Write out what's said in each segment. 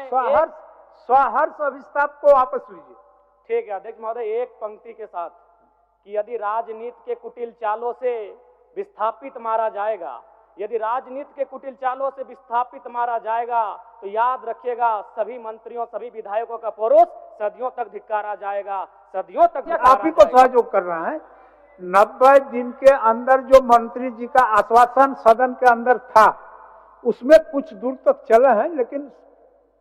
स्वहर्ष अभिस्ताप को वापस लीजिए। ठीक है अध्यक्ष महोदय, एक पंक्ति के साथ कि यदि राजनीति के कुटिल चालों से विस्थापित मारा जाएगा, यदि राजनीति के कुटिल चालों से विस्थापित मारा जाएगा तो याद रखिएगा सभी मंत्रियों सभी विधायकों का परोस सदियों तक धिक्कारा जाएगा, सदियों तक। काफी को सहयोग कर रहा है। 90 दिन के अंदर जो मंत्री जी का आश्वासन सदन के अंदर था उसमें कुछ दूर तक चले हैं, लेकिन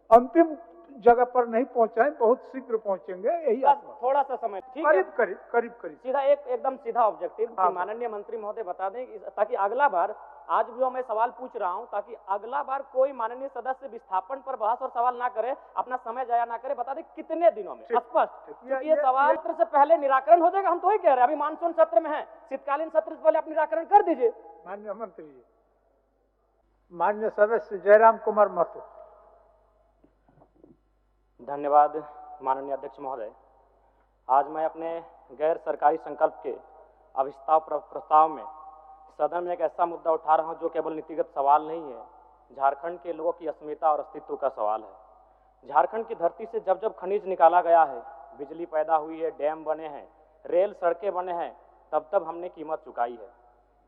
अंतिम जगह पर नहीं पहुंचे, बहुत शीघ्र पहुंचेंगे, यही थोड़ा सा समय। ठीक है, करीब सीधा एकदम सीधा ऑब्जेक्टिव माननीय मंत्री महोदय बता दें, ताकि अगला बार आज जो मैं सवाल पूछ रहा हूं ताकि अगला बार कोई माननीय सदस्य विस्थापन पर बहस और सवाल ना करे, अपना समय जाया ना करे। बता दें कितने दिनों में स्पष्ट ये सवाल सत्र से पहले निराकरण हो जाएगा। हम तो वही कह रहे हैं, अभी मानसून सत्र में है, शीतकालीन सत्र से पहले आप निराकरण कर दीजिए। माननीय मंत्री जी, माननीय सदस्य जयराम कुमार महतो। धन्यवाद माननीय अध्यक्ष महोदय। आज मैं अपने गैर सरकारी संकल्प के अविस्ताव प्रस्ताव में सदन में एक ऐसा मुद्दा उठा रहा हूं जो केवल नीतिगत सवाल नहीं है, झारखंड के लोगों की अस्मिता और अस्तित्व का सवाल है। झारखंड की धरती से जब जब खनिज निकाला गया है, बिजली पैदा हुई है, डैम बने हैं, रेल सड़कें बने हैं, तब तब हमने कीमत चुकाई है।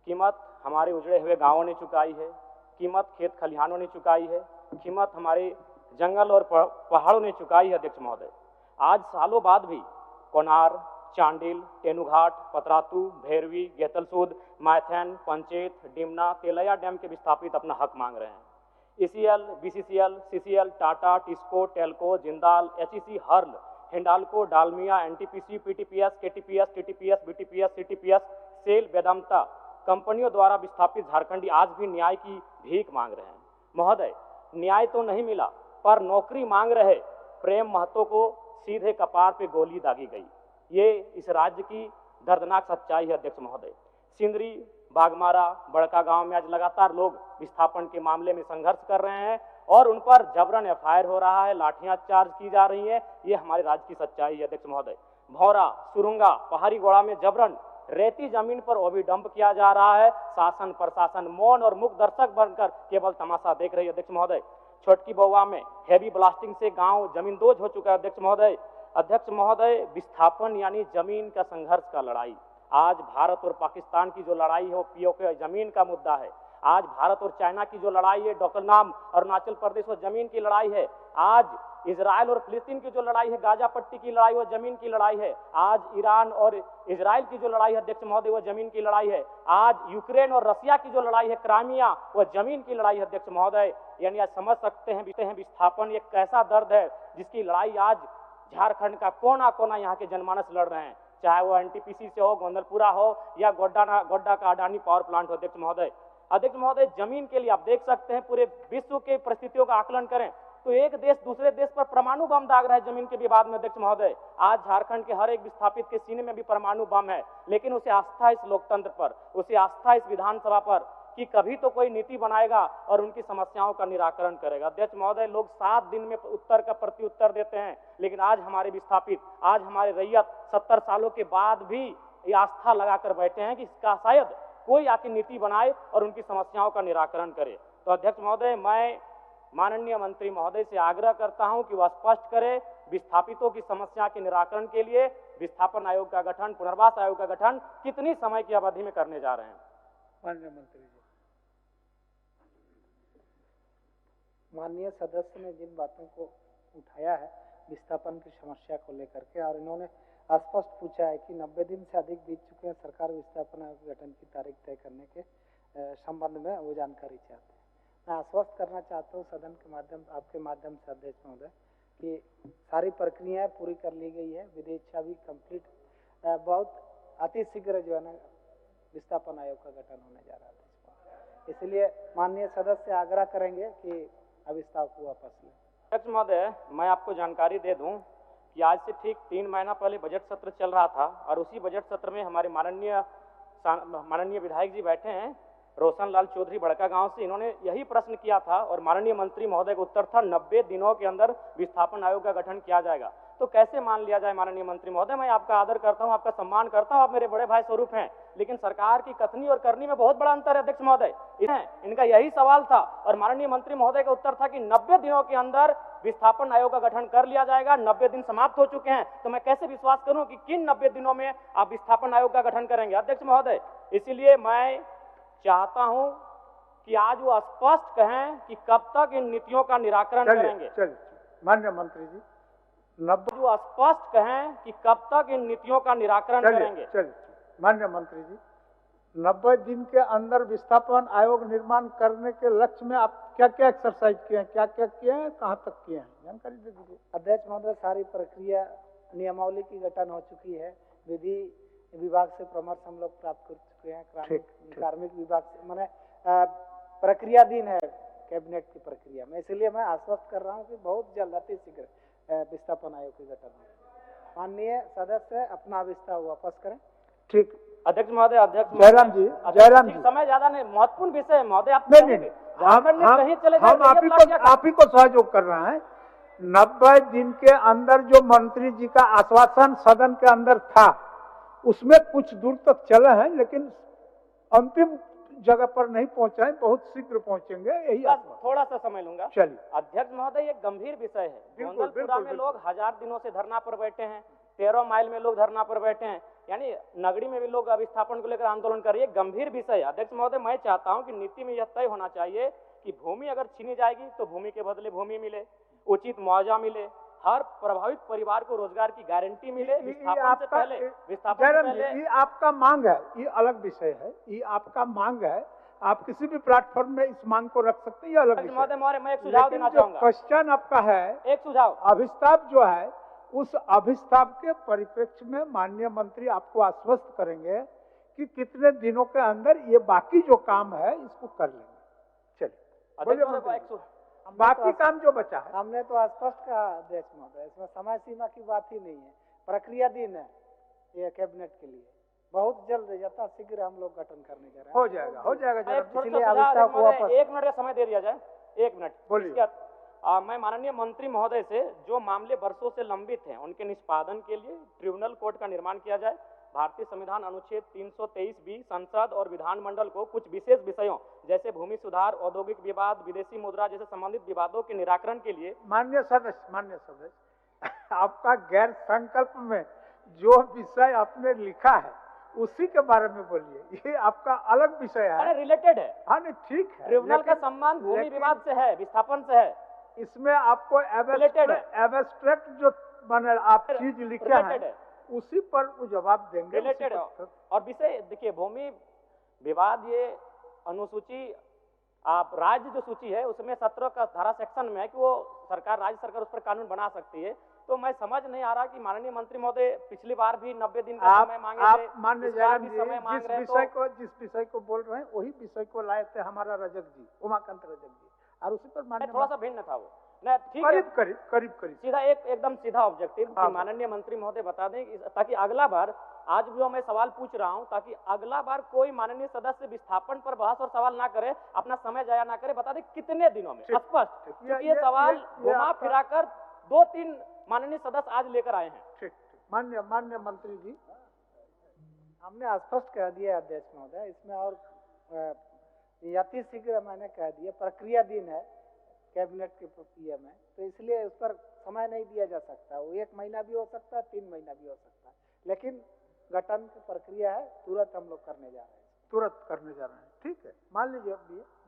कीमत हमारे उजड़े हुए गाँवों ने चुकाई है, कीमत खेत खलिहानों ने चुकाई है, कीमत हमारे जंगल और पहाड़ों ने चुकाई है। अध्यक्ष महोदय, आज सालों बाद भी कोनार, चांडिल, तेनुघाट, पतरातू, भैरवी, गेतलसूद, मायथन, पंचेत, डिमना, तेलैया डैम के विस्थापित अपना हक मांग रहे हैं। ECL, BCCL, CCL, Tata, TISCO, TELCO, Jindal, HEC, HURL, Hindalco, Dalmia, NTPC, PTPS, KTPS, TTPS, BTPS, CTPS, SAIL, Vedanta कंपनियों द्वारा विस्थापित झारखंडी आज भी न्याय की भीख मांग रहे हैं। महोदय, न्याय तो नहीं मिला पर नौकरी मांग रहे प्रेम महतो को सीधे कपार पे गोली दागी गई। ये इस राज्य की दर्दनाक सच्चाई है। अध्यक्ष महोदय, सिंदरी, बागमारा, बड़का गांव में आज लगातार लोग विस्थापन के मामले में संघर्ष कर रहे हैं और उन पर जबरन एफआईआर हो रहा है, लाठियां चार्ज की जा रही है। ये हमारे राज्य की सच्चाई है। अध्यक्ष महोदय, भौरा, सुरुंगा, पहाड़ी गोड़ा में जबरन रेती जमीन पर ओवी डंप किया जा रहा है। शासन प्रशासन मौन और मुख दर्शक बनकर केवल तमाशा देख रही है। अध्यक्ष महोदय, छोटकी बउआ में हैवी ब्लास्टिंग से गांव जमींदोज हो चुका है। अध्यक्ष महोदय, विस्थापन यानी जमीन का संघर्ष का लड़ाई। आज भारत और पाकिस्तान की जो लड़ाई है वो पीओके जमीन का मुद्दा है। आज भारत और चाइना की जो लड़ाई है, डोकलाम अरुणाचल प्रदेश वो जमीन की लड़ाई है। आज इजराइल और फिलिस्तीन की जो लड़ाई है, गाजा पट्टी की लड़ाई, वो जमीन की लड़ाई है। आज ईरान और इजराइल की जो लड़ाई है अध्यक्ष महोदय, वो जमीन की लड़ाई है। आज यूक्रेन और रसिया की जो लड़ाई है, क्राइमिया, वो जमीन की लड़ाई है। अध्यक्ष महोदय, यानी आज समझ सकते हैं विस्थापन एक कैसा दर्द है जिसकी लड़ाई आज झारखंड का कोना कोना यहाँ के जनमानस लड़ रहे हैं, चाहे वो एनटीपीसी से हो, गोंदलपुरा हो या गोड्डा का अडानी पावर प्लांट हो। अध्यक्ष महोदय, जमीन के लिए आप देख सकते हैं पूरे विश्व के परिस्थितियों का आकलन करें तो एक देश दूसरे देश पर परमाणु बम दाग रहा है जमीन के विवाद में। अध्यक्ष महोदय, आज झारखंड के हर एक विस्थापित के सीने में भी परमाणु बम है, लेकिन उसे आस्था इस लोकतंत्र पर, उसे आस्था इस विधानसभा पर कि कभी तो कोई नीति बनाएगा और उनकी समस्याओं का निराकरण करेगा। अध्यक्ष महोदय, लोग 7 दिन में उत्तर का प्रत्युत्तर देते हैं, लेकिन आज हमारे विस्थापित, आज हमारे रैयत 70 सालों के बाद भी ये आस्था लगाकर बैठे हैं कि इसका शायद कोई आके नीति बनाए और उनकी समस्याओं का निराकरण करे। तो अध्यक्ष महोदय, मैं माननीय मंत्री महोदय से आग्रह करता हूं कि वह स्पष्ट करे विस्थापितों की समस्या के निराकरण के लिए विस्थापन आयोग का गठन, पुनर्वास आयोग का गठन कितनी समय की अवधि में करने जा रहे हैं। माननीय मंत्री जी, माननीय सदस्य ने जिन बातों को उठाया है विस्थापन की समस्या को लेकर के, और इन्होंने स्पष्ट पूछा है कि 90 दिन से अधिक बीत चुके हैं, सरकार विस्थापन आयोग गठन की तारीख तय करने के संबंध में वो जानकारी चाहते हैं। मैं आश्वस्त करना चाहता हूँ सदन के माध्यम, आपके माध्यम से अध्यक्ष महोदय, कि सारी प्रक्रियाएं पूरी कर ली गई है, विधेयक भी कंप्लीट, बहुत अतिशीघ्र जो है ना विस्थापन आयोग का गठन होने जा रहा है। इसलिए माननीय सदस्य आग्रह करेंगे कि अविस्ताव को वापस लें। अध्यक्ष महोदय, मैं आपको जानकारी दे दूं कि आज से ठीक 3 महीना पहले बजट सत्र चल रहा था और उसी बजट सत्र में हमारे माननीय विधायक जी बैठे हैं रोशन लाल चौधरी बड़का गांव से, इन्होंने यही प्रश्न किया था और माननीय मंत्री महोदय का उत्तर था 90 दिनों के अंदर विस्थापन आयोग का गठन किया जाएगा। तो कैसे मान लिया जाए माननीय मंत्री महोदय, मैं आपका आदर करता हूं, आपका सम्मान करता हूं, आप मेरे बड़े भाई स्वरूप हैं, लेकिन सरकार की कथनी और करनी में बहुत बड़ा अंतर है अध्यक्ष महोदय। इनका यही सवाल था और माननीय मंत्री महोदय का उत्तर था कि 90 दिनों के अंदर विस्थापन आयोग का गठन कर लिया जाएगा। 90 दिन समाप्त हो चुके हैं, तो मैं कैसे विश्वास करूं कि किन 90 दिनों में आप विस्थापन आयोग का गठन करेंगे अध्यक्ष महोदय। इसीलिए मैं चाहता हूं कि आज वो स्पष्ट कहें कि कब तक इन नीतियों का निराकरण करेंगे। चलिए माननीय मंत्री जी, 90 जो स्पष्ट कहें कि कब तक इन नीतियों का निराकरण करेंगे। चलिए माननीय मंत्री जी, 90 दिन के अंदर विस्थापन आयोग निर्माण करने के लक्ष्य में आप क्या क्या एक्सरसाइज किए हैं, क्या क्या किए हैं, कहाँ तक किए हैं, जानकारी दे दीजिए। अध्यक्ष महोदय, सारी प्रक्रिया नियमावली की गठन हो चुकी है, विधि विभाग से परामर्श हम लोग प्राप्त कर चुके हैं, कार्मिक विभाग से, मैंने प्रक्रियाधीन है कैबिनेट की प्रक्रिया में, इसलिए मैं आश्वस्त कर रहा हूँ कि बहुत जल्द अति शीघ्र विस्थापन आयोग की गठन हो। माननीय सदस्य अपना विस्तार वापस करें। ठीक अध्यक्ष महोदय, अध्यक्ष जयराम जी, समय ज्यादा नहीं, महत्वपूर्ण विषय है महोदय, आप नहीं हम आप ही को सहयोग कर रहे हैं। 90 दिन के अंदर जो मंत्री जी का आश्वासन सदन के अंदर था, उसमें कुछ दूर तक चले हैं, लेकिन अंतिम जगह पर नहीं पहुंचे हैं, बहुत शीघ्र पहुंचेंगे, यही थोड़ा सा समय लूंगा। चलिए अध्यक्ष महोदय, ये गंभीर विषय है। गोंदलपुरा में लोग 1000 दिनों से धरना पर बैठे हैं, 13 माइल में लोग धरना पर बैठे हैं, यानी नगरी में भी लोग विस्थापन को लेकर आंदोलन कर रहे हैं। गंभीर विषय है अध्यक्ष महोदय। मैं चाहता हूं कि नीति में यह तय होना चाहिए कि भूमि अगर छीनी जाएगी तो भूमि के बदले भूमि मिले, उचित मुआवजा मिले, हर प्रभावित परिवार को रोजगार की गारंटी मिले। विस्थापन से पहले ये आपका मांग है, ये अलग विषय है, ये आपका मांग है, आप किसी भी प्लेटफॉर्म में इस मांग को रख सकते हैं, ये अलग विषय है। मैं एक सुझाव देना चाहूंगा। क्वेश्चन आपका है, एक सुझाव, अभिस्ताप जो है, उस अभिस्ताप के परिप्रेक्ष्य में माननीय मंत्री आपको आश्वस्त करेंगे कि कितने दिनों के अंदर ये बाकी जो काम है इसको कर लेंगे। चलिए बाकी काम जो बचा है, हमने तो स्पष्ट कहा अध्यक्ष महोदय, इसमें समय सीमा की बात ही नहीं है, प्रक्रियाधीन है ये कैबिनेट के लिए। बहुत जल्द यथा शीघ्र हम लोग गठन करने जा रहे हैं। हो जाएगा इसलिए अभिस्ताप को वापस 1 मिनट का समय दे दिया जाए। 1 मिनट बोलिए। मैं माननीय मंत्री महोदय से जो मामले वर्षों से लंबित हैं उनके निष्पादन के लिए ट्रिब्यूनल कोर्ट का निर्माण किया जाए। भारतीय संविधान अनुच्छेद 323B संसद और विधानमंडल को कुछ विशेष विषयों जैसे भूमि सुधार, औद्योगिक विवाद, विदेशी मुद्रा जैसे संबंधित विवादों के निराकरण के लिए। माननीय सदस्य आपका गैर संकल्प में जो विषय आपने लिखा है उसी के बारे में बोलिए, ये आपका अलग विषय है, रिलेटेड है। हाँ नहीं ठीक है, ट्रिब्यूनल का संबंध भूमि विवाद से है, विस्थापन से है। इसमें आपको एब्स्ट्रैक्ट जो बने आप चीज लिखे हैं उसी पर वो जवाब देंगे। रिलेटेड और विषय देखिए, भूमि विवाद ये अनुसूची आप राज्य जो सूची है उसमें 17 का धारा सेक्शन में है कि वो सरकार, राज्य सरकार उस पर कानून बना सकती है। तो मैं समझ नहीं आ रहा कि माननीय मंत्री महोदय पिछली बार भी 90 दिन का समय मांगे थे, आप माननीय जयराम जी जिस विषय को बोल रहे हैं वही विषय को लाए थे हमारा रजक जी, उमाकांत रजक जी, और उसी पर माननीय थोड़ा सा भिन्न था वो। ठीक है, करीब सीधा एकदम सीधा ऑब्जेक्टिव माननीय मंत्री महोदय बता दें ताकि अगला बार, आज जो मैं सवाल पूछ रहा हूं, ताकि अगला बार कोई माननीय सदस्य विस्थापन पर बहस और सवाल ना करे, अपना समय जाया ना करे, बता दें कितने दिनों में स्पष्ट, क्योंकि ये सवाल घुमा फिरा कर 2-3 माननीय सदस्य आज लेकर आए हैं। ठीक, माननीय मंत्री जी, हमने स्पष्ट कह दिया अध्यक्ष महोदय, इसमें और यथि शीघ्र मैंने कह दिया, प्रक्रियाधीन है कैबिनेट के प्रक्रिया में, तो इसलिए उस पर समय नहीं दिया जा सकता। वो 1 महीना भी हो सकता है, 3 महीना भी हो सकता है, लेकिन गठन की प्रक्रिया है, तुरंत हम लोग करने जा रहे हैं, तुरंत करने जा रहे हैं। ठीक है, मान लीजिए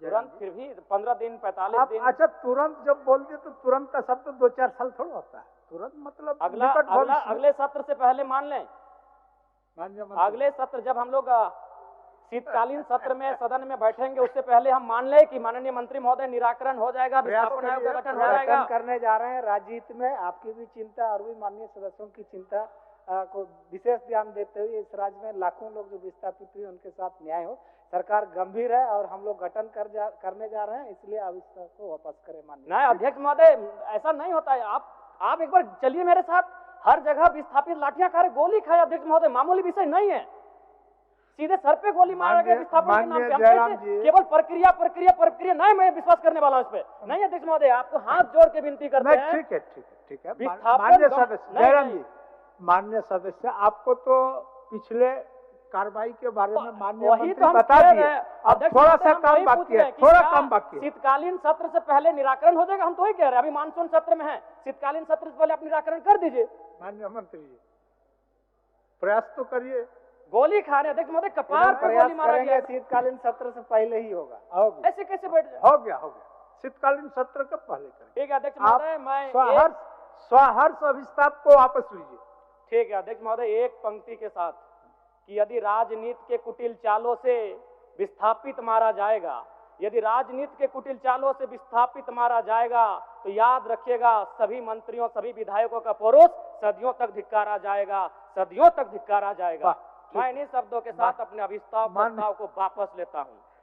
तुरंत, फिर भी 15 दिन 45 दिन। अच्छा, तुरंत जब बोल दिए तो तुरंत का शब्द 2-4 साल थोड़ा होता है, तुरंत मतलब अगले सत्र से पहले मान लें। अगले सत्र जब हम लोग शीतकालीन सत्र में सदन में बैठेंगे उससे पहले हम मान ले कि माननीय मंत्री महोदय निराकरण हो जाएगा, विस्थापन आयोग का गठन हो जाएगा। करने जा रहे हैं राज्य हित में, आपकी भी चिंता और भी माननीय सदस्यों की चिंता को विशेष ध्यान देते हुए इस राज्य में लाखों लोग जो विस्थापित हुए उनके साथ न्याय हो। सरकार गंभीर है और हम लोग गठन करने जा रहे हैं, इसलिए अविश्वास को वापस करें माननीय। नहीं अध्यक्ष महोदय, ऐसा नहीं होता है। आप एक बार चलिए मेरे साथ, हर जगह विस्थापित लाठियां खा रहे, गोली खाए अध्यक्ष महोदय, मामूली विषय नहीं है। सीधे सर पे गोली मारा गया विस्थापन के नाम माननीय पे। हम जयराम कैसे जी। केवल प्रक्रिया नहीं, मैं विश्वास करने वाला हूं इस पे। नहीं अध्यक्ष महोदय, आपको हाथ जोड़ के विनती करते नहीं, हैं। ठीक है। विस्थापन माननीय गौ- सदस्य नहीं, जयराम नहीं। जी, माननीय सदस्य, आपको तो पिछले कार्रवाई के बारे में माननीय वही मंत्री तो हम बता कह दिए। रहे हैं। अब अध्यक्ष थोड़ा महोदय, सा हम काम वही पूछ बाकी रहे है, हैं कि थोड़ा क्या काम बाकी है। शीतकालीन सत्र से पहले निराकरण हो जाएगा? हम तो वही कह रहे हैं, अभी मानसून सत्र में है, शीतकालीन सत्र से पहले आप निराकरण कर दीजिए। माननीय मंत्री जी, प्रयास तो करिए। गोली खा रहे अध्यक्ष महोदय, कपार पे प्रयास गोली मारा करेंगे, गया। शीतकालीन सत्र से पहले ही होगा। होगी। ऐसे कैसे बैठ जाए? हो गया शीतकालीन सत्र कब पहले करें? ठीक है अध्यक्ष आप महोदय, मैं स्वहर्ष अभिस्ताप को वापस लीजिए। ठीक है अध्यक्ष महोदय, एक पंक्ति के साथ कि यदि राजनीति के कुटिल चालों से विस्थापित मारा जाएगा, यदि राजनीति के कुटिल चालों से विस्थापित मारा जाएगा, तो याद रखिएगा सभी मंत्रियों, सभी विधायकों का परोस सदियों तक धिक्कारा जाएगा, सदियों तक धिक्कारा जाएगा। मैं इन्हीं शब्दों के साथ अपने अभिस्ताव प्रस्ताव को वापस लेता हूं।